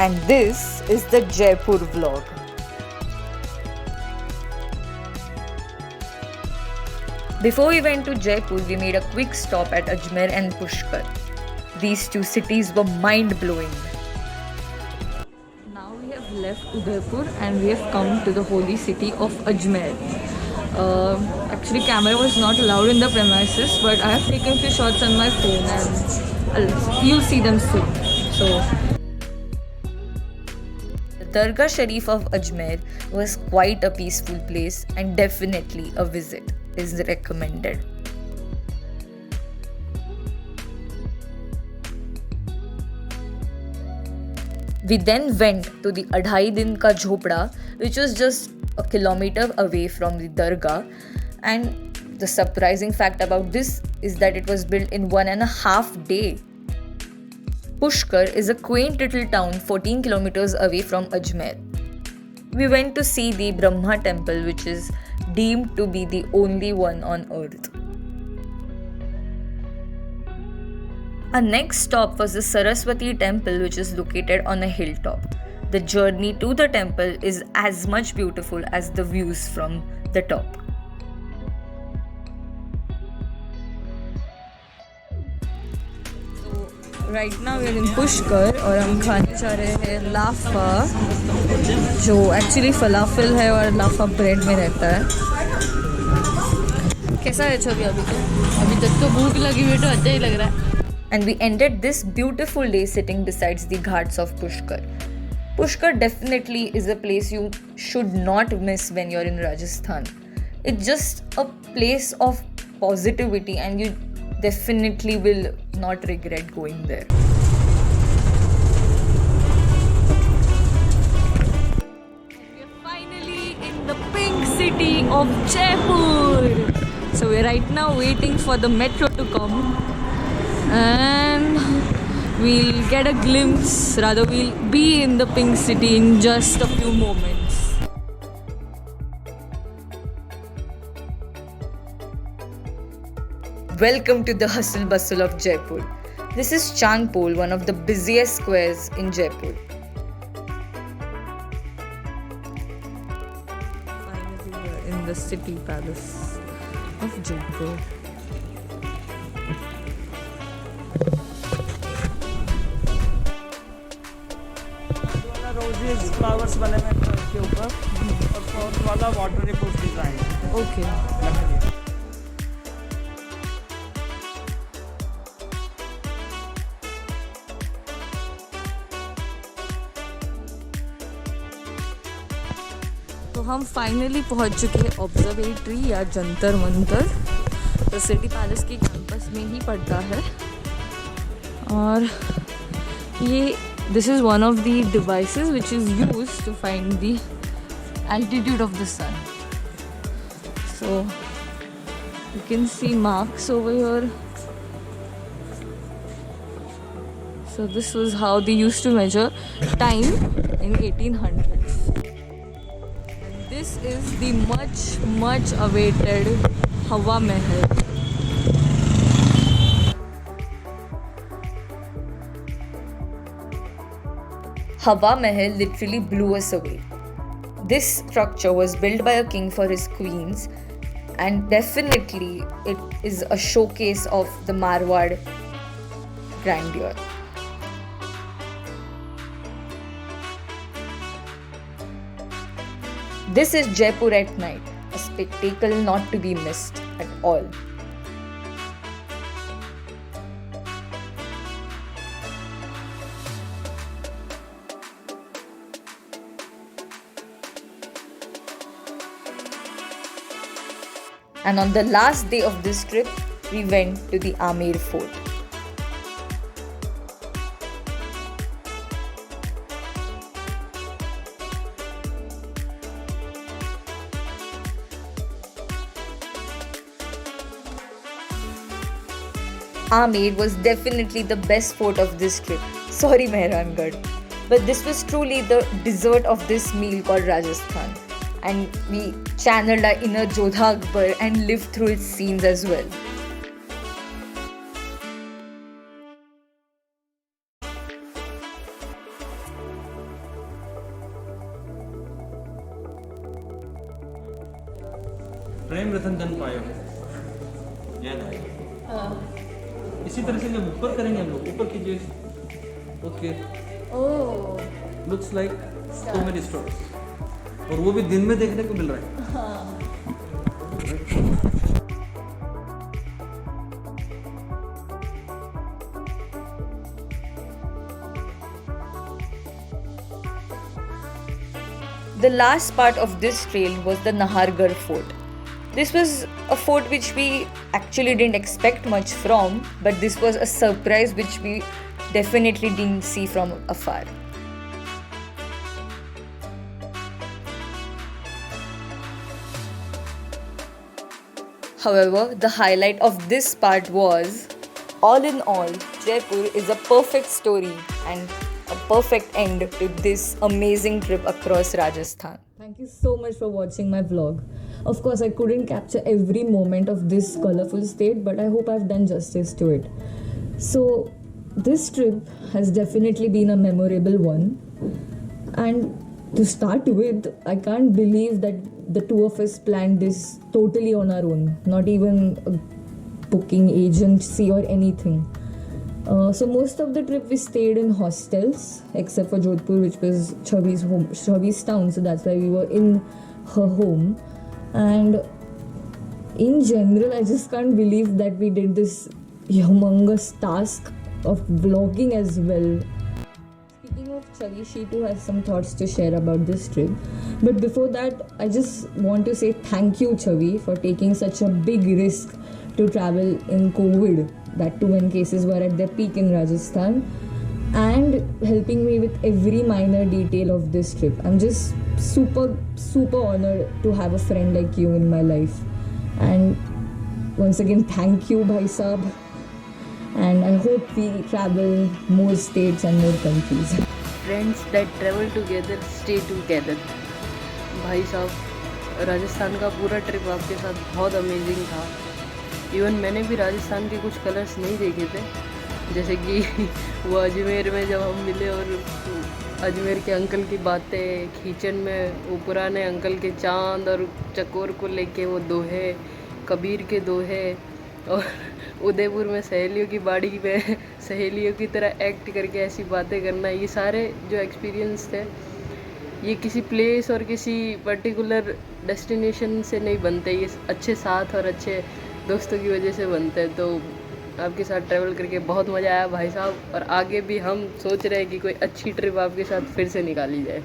and this is the Jaipur vlog. Before we went to Jaipur, we made a quick stop at Ajmer and Pushkar. These two cities were mind-blowing. Now we have left Udaipur and we have come to the holy city of Ajmer. Actually, camera was not allowed in the premises, but I have taken a few shots on my phone and you'll see them soon. So, the Dargah Sharif of Ajmer was quite a peaceful place and definitely a visit is recommended. We then went to the Adhai Din Ka Jhopda, which was just a kilometer away from the Dargah, and the surprising fact about this is that it was built in 1.5 days. Pushkar is a quaint little town 14 kilometers away from Ajmer. We went to see the Brahma temple, which is deemed to be the only one on earth. Our next stop was the Saraswati temple, which is located on a hilltop. The journey to the temple is as much beautiful as the views from the top. Right now we are in Pushkar और हम खाने जा रहे हैं लाफा, जो actually फलाफल है और लाफा ब्रेड में रहता है. कैसा है छवि? अभी तक तो भूख लगी हुई, तो अच्छा ही लग रहा है. And we ended this beautiful day sitting besides the ghats of Pushkar. Pushkar definitely is a place you should not miss when you're in Rajasthan. It's just a place of positivity and you definitely will not regret going there. We are finally in the pink city of Jaipur. So we're right now waiting for the metro to come and we'll get a glimpse, rather we'll be in the pink city in just a few moments. Welcome to the hustle bustle of Jaipur. This is Chandpol, one of the busiest squares in Jaipur. Finally, we're in the city palace of Jaipur. Roses flowers बने हुए हैं के ऊपर और form वाला water proof design. Okay. तो हम finally पहुंच चुके हैं ऑब्जर्वेटरी या जंतर मंतर. तो सिटी पैलेस के कैंपस में ही पड़ता है और ये this is one of the devices which is used to find the altitude of the sun. So you can see marks over here. So this was how they used to measure time in 1800s. And this is the much awaited Hawa Mahal. Hawa Mahal literally blew us away. This structure was built by a king for his queens, and definitely it is a showcase of the Marwad grandeur. This is Jaipur at night, a spectacle not to be missed at all. And on the last day of this trip, we went to the Amer Fort. Amer was definitely the best fort of this trip. Sorry, Mehrangarh. But this was truly the dessert of this meal called Rajasthan. And we channeled our inner Jodha Akbar and lived through its scenes as well. Prem Ratan Dhan पायो, याद आया। इसी तरह से जब ऊपर करेंगे हम लोग, ऊपर कीजिए। Okay, looks like so many stars, और वो भी दिन में देखने को मिल रहा है। The last part of this trail was the Nahargarh fort. This was a fort which we actually didn't expect much from, but this was a surprise which we definitely didn't see from afar. However, the highlight of this part was, all in all, Jaipur is a perfect story and a perfect end to this amazing trip across Rajasthan. Thank you so much for watching my vlog. Of course, I couldn't capture every moment of this colorful state, but I hope I've done justice to it. So, this trip has definitely been a memorable one. And to start with, I can't believe that the two of us planned this totally on our own, not even a booking agency or anything. So most of the trip we stayed in hostels, except for Jodhpur, which was Chavi's home, Chavi's town. So that's why we were in her home. And in general, I just can't believe that we did this humongous task of vlogging as well. Speaking of Chavi, she too has some thoughts to share about this trip. But before that, I just want to say thank you, Chavi, for taking such a big risk to travel in COVID. That too when cases were at their peak in Rajasthan, and helping me with every minor detail of this trip. I'm just super honored to have a friend like you in my life. And once again, thank you, Bhai Saab. And I hope we travel more states and more countries. Friends that travel together stay together. भाई साहब, राजस्थान का पूरा trip आपके साथ बहुत amazing था। Even मैंने भी राजस्थान के कुछ कलर्स नहीं देखे थे, जैसे कि वो अजमेर में जब हम मिले और अजमेर के अंकल की बातें, किचन में वो पुराने अंकल के चांद और चकोर को लेके वो दोहे, कबीर के दोहे, और उदयपुर में सहेलियों की बाड़ी में सहेलियों की तरह एक्ट करके ऐसी बातें करना, ये सारे जो एक्सपीरियंस थे, ये किसी प्लेस और किसी पर्टिकुलर डेस्टिनेशन से नहीं बनते, ये अच्छे साथ और अच्छे दोस्तों की वजह से बनते हैं। तो आपके साथ ट्रैवल करके बहुत मज़ा आया भाई साहब, और आगे भी हम सोच रहे हैं कि कोई अच्छी ट्रिप आपके साथ फिर से निकाली जाए।